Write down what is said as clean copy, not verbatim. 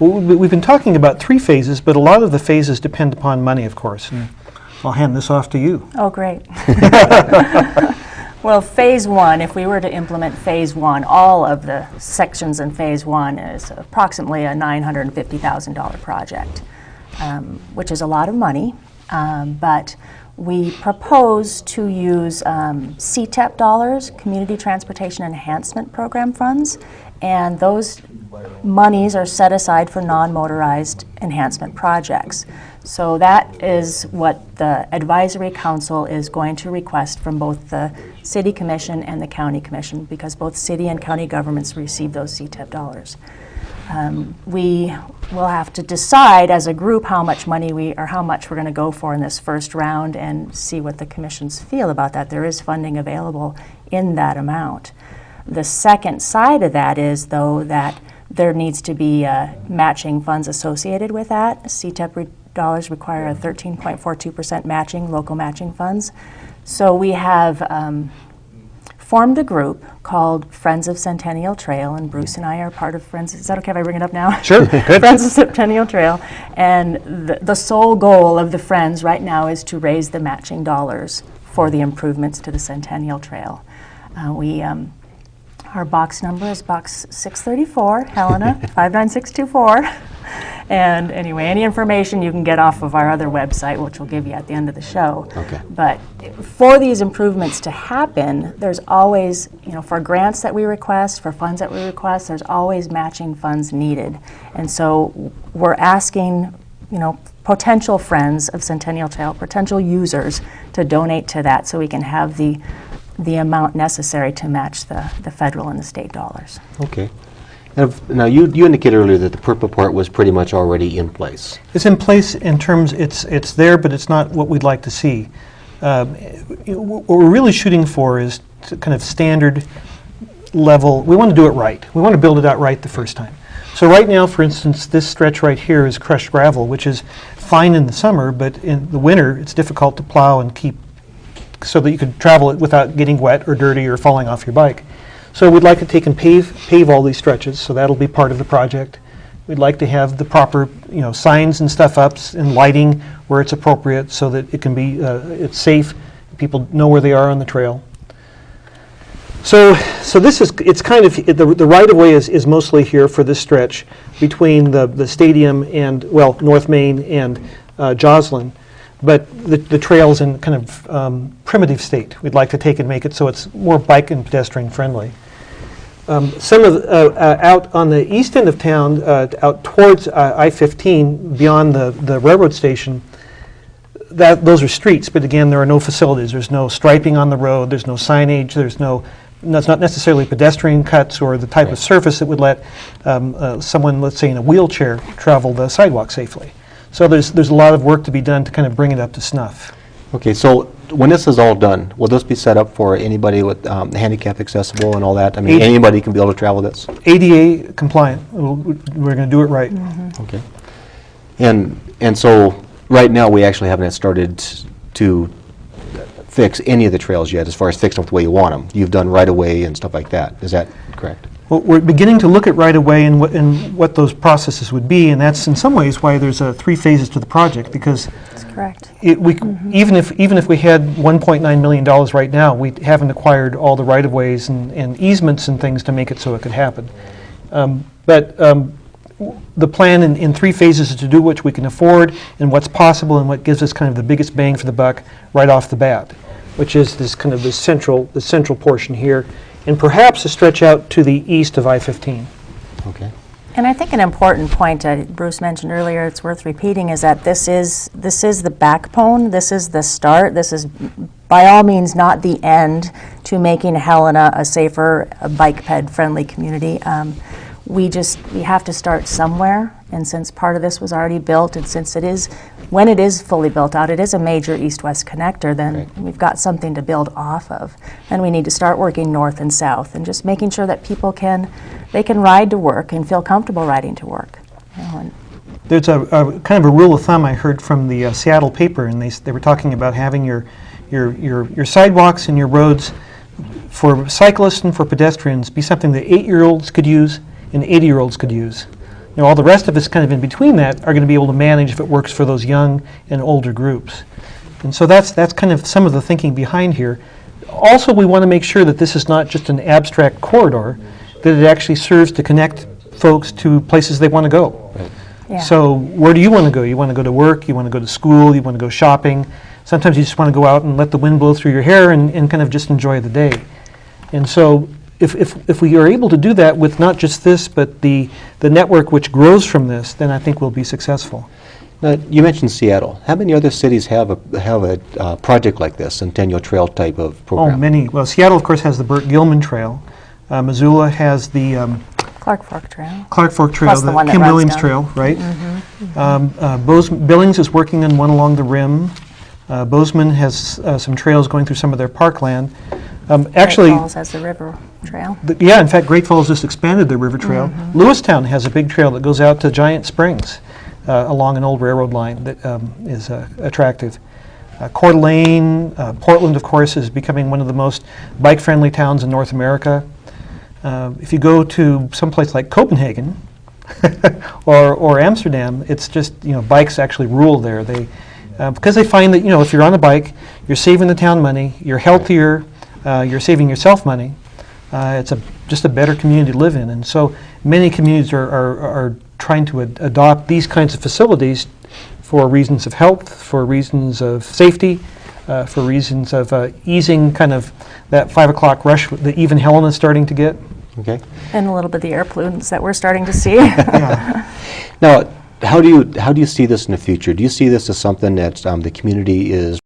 Well, we've been talking about 3 phases, but a lot of the phases depend upon money, of course. And I'll hand this off to you. Oh, great. Well, phase 1, if we were to implement phase 1, all of the sections in phase 1 is approximately a $950,000 project, which is a lot of money, but we propose to use CTEP dollars, Community Transportation Enhancement Program funds, and those monies are set aside for non-motorized enhancement projects. So that is what the Advisory Council is going to request from both the City Commission and the County Commission, because both city and county governments receive those CTEP dollars. We will have to decide as a group how much money how much we're going to go for in this first round and see what the commissions feel about that. There is funding available in that amount. The second side of that is, though, that there needs to be matching funds associated with that. CTEP dollars require a 13.42% matching, local matching funds. So we have formed a group called Friends of Centennial Trail, and Bruce and I are part of Friends. Is that okay if I bring it up now? Sure, good. Friends of Centennial Trail. And the sole goal of the Friends right now is to raise the matching dollars for the improvements to the Centennial Trail. Our box number is box 634, Helena, 59624. And anyway, any information you can get off of our other website, which we'll give you at the end of the show. Okay. But for these improvements to happen, there's always, for grants that we request, for funds that we request, there's always matching funds needed. And so we're asking, potential friends of Centennial Trail, potential users, to donate to that so we can have the amount necessary to match the federal and the state dollars. Okay. Now, you indicated earlier that the PERP report was pretty much already in place. It's in place in terms, it's there, but it's not what we'd like to see. What we're really shooting for is kind of standard level. We want to do it right. We want to build it out right the first time. So right now, for instance, this stretch right here is crushed gravel, which is fine in the summer, but in the winter it's difficult to plow and keep so that you could travel it without getting wet or dirty or falling off your bike. So we'd like to take and pave all these stretches, so that'll be part of the project. We'd like to have the proper, signs and stuff up and lighting where it's appropriate, so that it can be, it's safe. People know where they are on the trail. So this is, it's kind of, the right-of-way is mostly here for this stretch between the stadium and, well, North Main and Joslin. But the trail's in kind of primitive state. We'd like to take and make it so it's more bike and pedestrian friendly. Some of out on the east end of town, out towards I-15, beyond the railroad station, those are streets. But again, there are no facilities. There's no striping on the road. There's no signage. There's it's not necessarily pedestrian cuts or the type of surface that would let someone, let's say in a wheelchair, travel the sidewalk safely. So there's a lot of work to be done to kind of bring it up to snuff. Okay, so when this is all done, will this be set up for anybody with handicap accessible and all that? I mean, anybody can be able to travel this? ADA compliant. We're going to do it right. Mm-hmm. Okay. And so right now we actually haven't started to fix any of the trails yet, as far as fixing them the way you want them. You've done right-of-way and stuff like that. Is that correct? Well, we're beginning to look at right-of-way and what those processes would be, and that's in some ways why there's 3 phases to the project, because That's correct. Even if we had $1.9 million right now, we haven't acquired all the right-of-ways and easements and things to make it so it could happen. But the plan in 3 phases is to do what we can afford and what's possible and what gives us kind of the biggest bang for the buck right off the bat, which is this kind of the central portion here, and perhaps a stretch out to the east of I-15. Okay. And I think an important point Bruce mentioned earlier, it's worth repeating, is that this is the backbone, this is the start, this is by all means not the end to making Helena a safer, bike-ped friendly community. We have to start somewhere, and since part of this was already built, and since when it is fully built out, it is a major east-west connector, then we've got something to build off of. Then we need to start working north and south, and just making sure that people can ride to work and feel comfortable riding to work. There's a kind of a rule of thumb I heard from the Seattle paper, and they were talking about having your sidewalks and your roads for cyclists and for pedestrians be something that 8-year-olds could use and 80-year-olds could use. All the rest of us kind of in between that are going to be able to manage if it works for those young and older groups. And so that's kind of some of the thinking behind here. Also, we want to make sure that this is not just an abstract corridor, that it actually serves to connect folks to places they want to go. Right. Yeah. So where do you want to go? You want to go to work, you want to go to school, you want to go shopping. Sometimes you just want to go out and let the wind blow through your hair and kind of just enjoy the day. And so if we are able to do that with not just this, but the network which grows from this, then I think we'll be successful. Now, you mentioned Seattle. How many other cities have a project like this, Centennial Trail type of program? Oh, many. Well, Seattle, of course, has the Burt Gilman Trail. Missoula has the Clark Fork Trail. Clark Fork Trail, Plus the one that Kim runs Williams down. Trail, right? Billings is working on one along the rim. Bozeman has some trails going through some of their parkland. Actually, Great Falls has the river trail. yeah, in fact, Great Falls just expanded their river trail. Lewistown has a big trail that goes out to Giant Springs along an old railroad line that is attractive. Coeur d'Alene, Portland, of course, is becoming one of the most bike-friendly towns in North America. If you go to someplace like Copenhagen or Amsterdam, it's just, bikes actually rule there. Because they find that, if you're on a bike, you're saving the town money, you're healthier, you're saving yourself money. It's just a better community to live in. And so many communities are trying to adopt these kinds of facilities for reasons of health, for reasons of safety, for reasons of easing kind of that 5 o'clock rush that even Helena's starting to get. Okay. And a little bit of the air pollutants that we're starting to see. Yeah. Now, how do you see this in the future? Do you see this as something that the community is